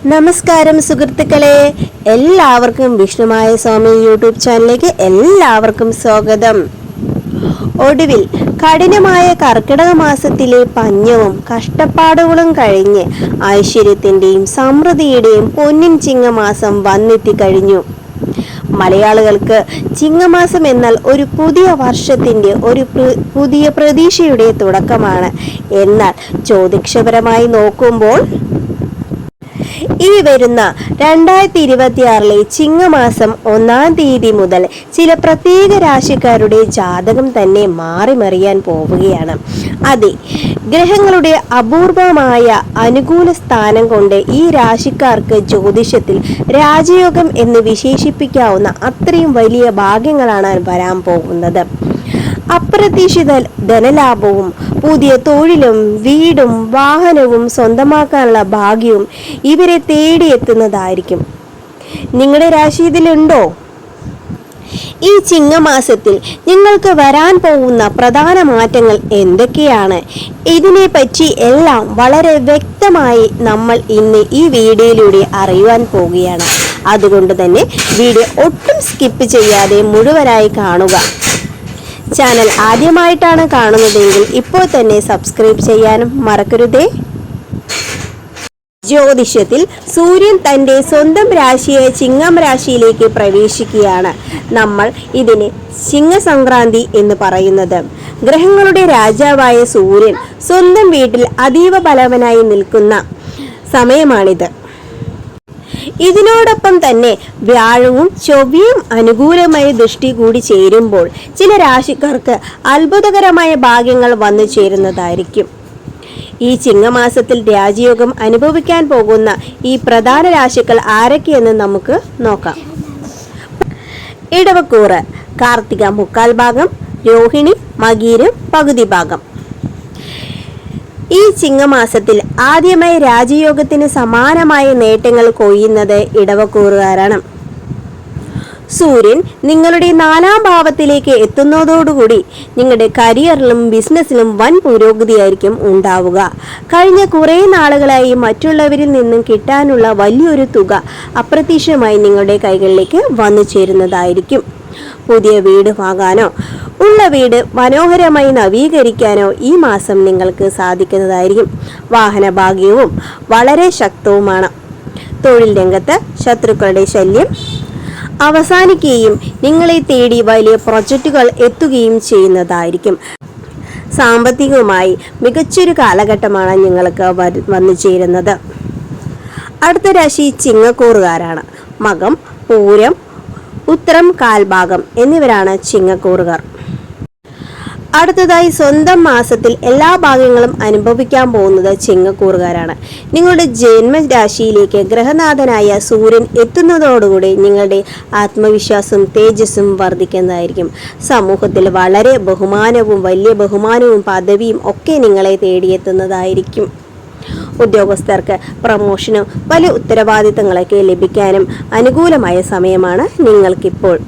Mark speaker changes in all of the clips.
Speaker 1: നമസ്കാരം സുഹൃത്തുക്കളെ, എല്ലാവർക്കും വിഷ്ണുമായ സ്വാമി യൂട്യൂബ് ചാനലിലേക്ക് എല്ലാവർക്കും സ്വാഗതം. ഒടുവിൽ കഠിനമായ കർക്കിടക മാസത്തിലെ പഞ്ഞവും കഷ്ടപ്പാടുകളും കഴിഞ്ഞ് ഐശ്വര്യത്തിന്റെയും സമൃദ്ധിയുടെയും പൊന്നിൻ ചിങ്ങമാസം വന്നെത്തിക്കഴിഞ്ഞു. മലയാളികൾക്ക് ചിങ്ങമാസം എന്നാൽ ഒരു പുതിയ വർഷത്തിന്റെ ഒരു പുതിയ പ്രതീക്ഷയുടെ തുടക്കമാണ്. എന്നാൽ ജ്യോതിഷപരമായി നോക്കുമ്പോൾ ഈ വരുന്ന 2026 ചിങ്ങമാസം 1-ാം തീയതി മുതൽ ചില പ്രത്യേക രാശിക്കാരുടെ ജാതകം തന്നെ മാറിമറിയാൻ പോവുകയാണ്. അതെ, ഗ്രഹങ്ങളുടെ അപൂർവമായ അനുകൂല സ്ഥാനം കൊണ്ട് ഈ രാശിക്കാർക്ക് ജ്യോതിഷത്തിൽ രാജയോഗം എന്ന് വിശേഷിപ്പിക്കാവുന്ന അത്രയും വലിയ ഭാഗ്യങ്ങളാണ് വരാൻ പോകുന്നത്. അപ്രതീക്ഷിത ധനലാഭവും പുതിയ തൊഴിലും വീടും വാഹനവും സ്വന്തമാക്കാനുള്ള ഭാഗ്യവും ഇവരെ തേടിയെത്തുന്നതായിരിക്കും. നിങ്ങളുടെ രാശി ഇതിലുണ്ടോ? ഈ ചിങ്ങമാസത്തിൽ നിങ്ങൾക്ക് വരാൻ പോകുന്ന പ്രധാന മാറ്റങ്ങൾ എന്തൊക്കെയാണ്? ഇതിനെപ്പറ്റി എല്ലാം വളരെ വ്യക്തമായി നമ്മൾ ഇന്ന് ഈ വീഡിയോയിലൂടെ അറിയുവാൻ പോവുകയാണ്. അതുകൊണ്ട് തന്നെ വീഡിയോ ഒട്ടും സ്കിപ്പ് ചെയ്യാതെ മുഴുവനായി കാണുക. ചാനൽ ആദ്യമായിട്ടാണ് കാണുന്നതെങ്കിൽ ഇപ്പോൾ തന്നെ സബ്സ്ക്രൈബ് ചെയ്യാനും മറക്കരുതേ. ജ്യോതിഷത്തിൽ സൂര്യൻ തൻ്റെ സ്വന്തം രാശിയായ ചിങ്ങം രാശിയിലേക്ക് പ്രവേശിക്കുകയാണ്. നമ്മൾ ഇതിനെ ചിങ്ങസംക്രാന്തി എന്ന് പറയുന്നത്. ഗ്രഹങ്ങളുടെ രാജാവായ സൂര്യൻ സ്വന്തം വീട്ടിൽ അതീവ ബലവാനായി നിൽക്കുന്ന സമയമാണിത്. ഇതിനോടൊപ്പം തന്നെ വ്യാഴവും ചൊവ്വയും അനുകൂലമായ ദൃഷ്ടി കൂടി ചേരുമ്പോൾ ചില രാശിക്കാർക്ക് അത്ഭുതകരമായ ഭാഗ്യങ്ങൾ വന്നു ചേരുന്നതായിരിക്കും. ഈ ചിങ്ങമാസത്തിൽ രാജയോഗം അനുഭവിക്കാൻ പോകുന്ന ഈ പ്രധാന രാശികൾ ആരൊക്കെയെന്ന് നമുക്ക് നോക്കാം. ഇടവക്കൂറ്, കാർത്തിക 3/4 ഭാഗം, രോഹിണി മകീരം പകുതി ഭാഗം. ഈ ചിങ്ങമാസത്തിൽ ആദ്യമായി രാജയോഗത്തിന് സമാനമായ നേട്ടങ്ങൾ കൊയ്യുന്നത് ഇടവക്കൂറുകാരാണ്. സൂര്യൻ നിങ്ങളുടെ 4-ാം ഭാവത്തിലേക്ക് എത്തുന്നതോടുകൂടി നിങ്ങളുടെ കരിയറിലും ബിസിനസ്സിലും വൻ പുരോഗതിയായിരിക്കും ഉണ്ടാവുക. കഴിഞ്ഞ കുറേ നാളുകളായി മറ്റുള്ളവരിൽ നിന്നും കിട്ടാനുള്ള വലിയൊരു തുക അപ്രതീക്ഷിതമായി നിങ്ങളുടെ കൈകളിലേക്ക് വന്നു ചേരുന്നതായിരിക്കും. പുതിയ വീട് വാങ്ങാനോ ഉള്ള വീട് മനോഹരമായി നവീകരിക്കാനോ ഈ മാസം നിങ്ങൾക്ക് സാധിക്കുന്നതായിരിക്കും. വാഹന ഭാഗ്യവും വളരെ ശക്തവുമാണ്. തൊഴിൽ രംഗത്ത് ശത്രുക്കളുടെ ശല്യം അവസാനിക്കുകയും നിങ്ങളെ തേടി വലിയ പ്രൊജക്റ്റുകൾ എത്തുകയും ചെയ്യുന്നതായിരിക്കും. സാമ്പത്തികമായി മികച്ചൊരു കാലഘട്ടമാണ് നിങ്ങൾക്ക് വന്നു ചേരുന്നത്. അടുത്ത രാശി ചിങ്ങക്കൂറുകാരാണ്. മകം, പൂരം, ഉത്തരം 1/4 ഭാഗം എന്നിവരാണ് ചിങ്ങക്കൂറുകാർ. അടുത്തതായി സ്വന്തം മാസത്തിൽ എല്ലാ ഭാഗ്യങ്ങളും അനുഭവിക്കാൻ പോകുന്നത് ചിങ്ങക്കൂറുകാരാണ്. നിങ്ങളുടെ ജന്മരാശിയിലേക്ക് ഗ്രഹനാഥനായ സൂര്യൻ എത്തുന്നതോടുകൂടി നിങ്ങളുടെ ആത്മവിശ്വാസവും തേജസ്സും വർദ്ധിക്കുന്നതായിരിക്കും. സമൂഹത്തിൽ വളരെ വലിയ ബഹുമാനവും പദവിയും ഒക്കെ നിങ്ങളെ തേടിയെത്തുന്നതായിരിക്കും. ഉദ്യോഗസ്ഥർക്ക് പ്രമോഷനും വലിയ ഉത്തരവാദിത്തങ്ങളൊക്കെ ലഭിക്കാനും അനുകൂലമായ സമയമാണ് നിങ്ങൾക്കിപ്പോൾ.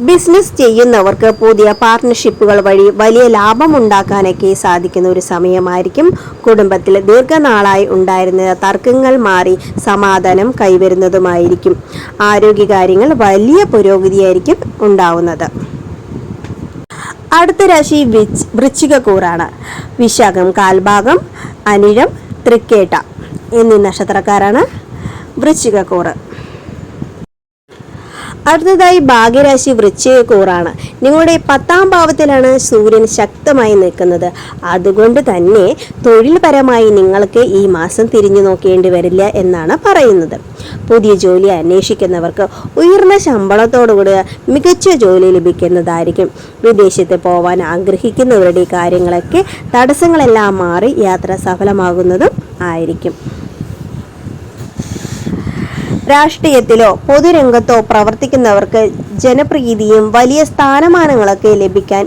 Speaker 1: ബിസിനസ് ചെയ്യുന്നവർക്ക് പുതിയ പാർട്ട്ണർഷിപ്പുകൾ വഴി വലിയ ലാഭമുണ്ടാക്കാനൊക്കെ സാധിക്കുന്ന ഒരു സമയമായിരിക്കും. കുടുംബത്തിൽ ദീർഘനാളായി ഉണ്ടായിരുന്ന തർക്കങ്ങൾ മാറി സമാധാനം കൈവരുന്നതുമായിരിക്കും. ആരോഗ്യകാര്യങ്ങൾ വലിയ പുരോഗതിയായിരിക്കും ഉണ്ടാവുന്നത്. അടുത്ത രാശി വൃശ്ചികക്കൂറാണ്. വിശാഖം 1/4 ഭാഗം, അനിഴം, തൃക്കേട്ട എന്നീ നക്ഷത്രക്കാരാണ് വൃശ്ചികക്കൂറ്. അടുത്തതായി ഭാഗ്യരാശി വൃശ്ചികക്കൂറാണ്. നിങ്ങളുടെ 10-ാം ഭാവത്തിലാണ് സൂര്യൻ ശക്തമായി നിൽക്കുന്നത്. അതുകൊണ്ട് തന്നെ തൊഴിൽപരമായി നിങ്ങൾക്ക് ഈ മാസം തിരിഞ്ഞു നോക്കേണ്ടി വരില്ല എന്നാണ് പറയുന്നത്. പുതിയ ജോലി അന്വേഷിക്കുന്നവർക്ക് ഉയർന്ന ശമ്പളത്തോടുകൂടി മികച്ച ജോലി ലഭിക്കുന്നതായിരിക്കും. വിദേശത്ത് പോവാൻ ആഗ്രഹിക്കുന്നവരുടെ കാര്യങ്ങളൊക്കെ തടസ്സങ്ങളെല്ലാം മാറി യാത്ര സഫലമാകുന്നതും ആയിരിക്കും. രാഷ്ട്രീയത്തിലോ പൊതുരംഗത്തോ പ്രവർത്തിക്കുന്നവർക്ക് ജനപ്രീതിയും വലിയ സ്ഥാനമാനങ്ങളൊക്കെ ലഭിക്കാൻ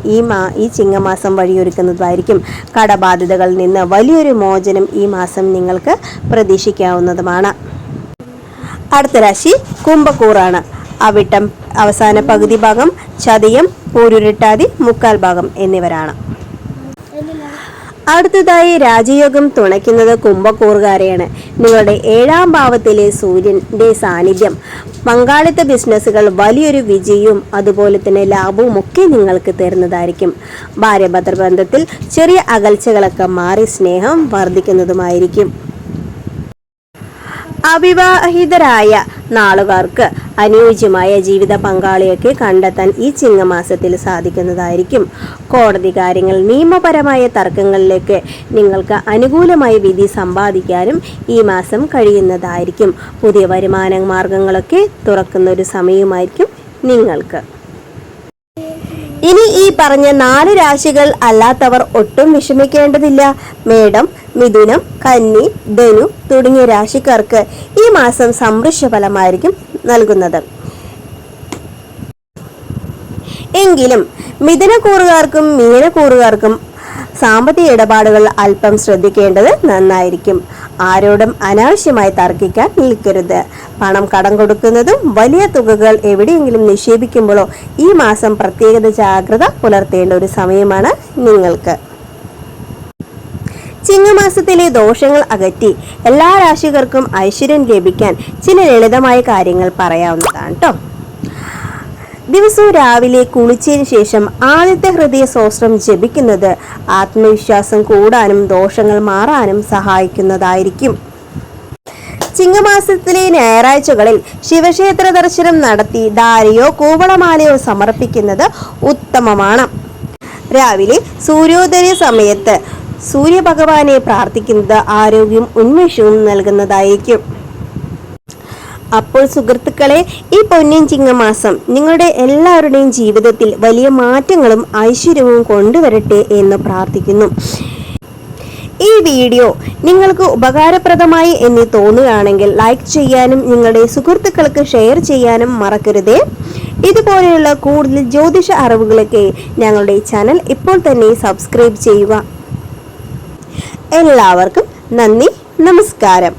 Speaker 1: ഈ ചിങ്ങമാസം വഴിയൊരുക്കുന്നതായിരിക്കും. കടബാധ്യതകളിൽ നിന്ന് വലിയൊരു മോചനം ഈ മാസം നിങ്ങൾക്ക് പ്രതീക്ഷിക്കാവുന്നതുമാണ്. അടുത്ത രാശി കുംഭക്കൂറാണ്. അവിട്ടം അവസാന പകുതി ഭാഗം, ചതയം പൂരുരുട്ടാതി 3/4 ഭാഗം എന്നിവരാണ്. അടുത്തതായി രാജയോഗം തുണയ്ക്കുന്നത് കുംഭക്കൂറുകാരെയാണ്. നിങ്ങളുടെ 7ാം ഭാവത്തിലെ സൂര്യന്റെ സാന്നിധ്യം പങ്കാളിത്ത ബിസിനസ്സുകൾ വലിയൊരു വിജയവും അതുപോലെ തന്നെ ലാഭവും ഒക്കെ നിങ്ങൾക്ക് തരുന്നതായിരിക്കും. ഭാര്യാഭർത്തൃ ബന്ധത്തിൽ ചെറിയ അകൽച്ചകളൊക്കെ മാറി സ്നേഹം വർദ്ധിക്കുന്നതുമായിരിക്കും. അവിവാഹിതരായ നാളുകാർക്ക് അനുയോജ്യമായ ജീവിത പങ്കാളിയൊക്കെ കണ്ടെത്താൻ ഈ ചിങ്ങമാസത്തിൽ സാധിക്കുന്നതായിരിക്കും. കോടതി കാര്യങ്ങൾ, നിയമപരമായ തർക്കങ്ങളിലേക്ക് നിങ്ങൾക്ക് അനുകൂലമായ വിധി സമ്പാദിക്കാനും ഈ മാസം കഴിയുന്നതായിരിക്കും. പുതിയ വരുമാന മാർഗങ്ങളൊക്കെ തുറക്കുന്ന ഒരു സമയമായിരിക്കും നിങ്ങൾക്ക്. ഇനി ഈ പറഞ്ഞ 4 രാശികൾ അല്ലാത്തവർ ഒട്ടും വിഷമിക്കേണ്ടതില്ല. മേടം, മിഥുനം, കന്നി, ധനു തുടങ്ങിയ രാശിക്കാർക്ക് ഈ മാസം സമ്മിശ്ര ഫലമായിരിക്കും നൽകുന്നത്. എങ്കിലും മിഥുനക്കൂറുകാർക്കും മീനക്കൂറുകാർക്കും സാമ്പത്തിക ഇടപാടുകൾ അല്പം ശ്രദ്ധിക്കേണ്ടത് നന്നായിരിക്കും. ആരോടും അനാവശ്യമായി തർക്കിക്കാൻ നിൽക്കരുത്. പണം കടം കൊടുക്കുന്നതും വലിയ തുകകൾ എവിടെയെങ്കിലും നിക്ഷേപിക്കുമ്പോഴോ ഈ മാസം പ്രത്യേക ജാഗ്രത പുലർത്തേണ്ട ഒരു സമയമാണ് നിങ്ങൾക്ക്. ചിങ്ങമാസത്തിലെ ദോഷങ്ങൾ അകറ്റി എല്ലാ രാശികർക്കും ഐശ്വര്യം ലഭിക്കാൻ ചില ലളിതമായ കാര്യങ്ങൾ പറയാവുന്നതാണ് കേട്ടോ. ദിവസവും രാവിലെ കുളിച്ചതിന് ശേഷം ആദ്യത്തെ ഹൃദയ സ്വസ്ത്രം ജപിക്കുന്നത് ആത്മവിശ്വാസം കൂടാനും ദോഷങ്ങൾ മാറാനും സഹായിക്കുന്നതായിരിക്കും. ചിങ്ങമാസത്തിലെ ഞായറാഴ്ചകളിൽ ശിവക്ഷേത്ര ദർശനം നടത്തി ധാരയോ കൂവളമാലയോ സമർപ്പിക്കുന്നത് ഉത്തമമാണ്. രാവിലെ സൂര്യോദയ സമയത്ത് സൂര്യഭഗവാനെ പ്രാർത്ഥിക്കുന്നത് ആരോഗ്യവും ഉന്മേഷവും നൽകുന്നതായിരിക്കും. അപ്പോൾ സുഹൃത്തുക്കളെ, ഈ പൊന്നിൻ ചിങ്ങമാസം നിങ്ങളുടെ എല്ലാവരുടെയും ജീവിതത്തിൽ വലിയ മാറ്റങ്ങളും ഐശ്വര്യവും കൊണ്ടുവരട്ടെ എന്ന് പ്രാർത്ഥിക്കുന്നു. ഈ വീഡിയോ നിങ്ങൾക്ക് ഉപകാരപ്രദമായി എന്ന് തോന്നുകയാണെങ്കിൽ ലൈക്ക് ചെയ്യാനും നിങ്ങളുടെ സുഹൃത്തുക്കൾക്ക് ഷെയർ ചെയ്യാനും മറക്കരുതേ. ഇതുപോലെയുള്ള കൂടുതൽ ജ്യോതിഷ അറിവുകളൊക്കെ ഞങ്ങളുടെ ചാനൽ ഇപ്പോൾ തന്നെ സബ്സ്ക്രൈബ് ചെയ്യുക. എല്ലാവർക്കും നന്ദി, നമസ്കാരം.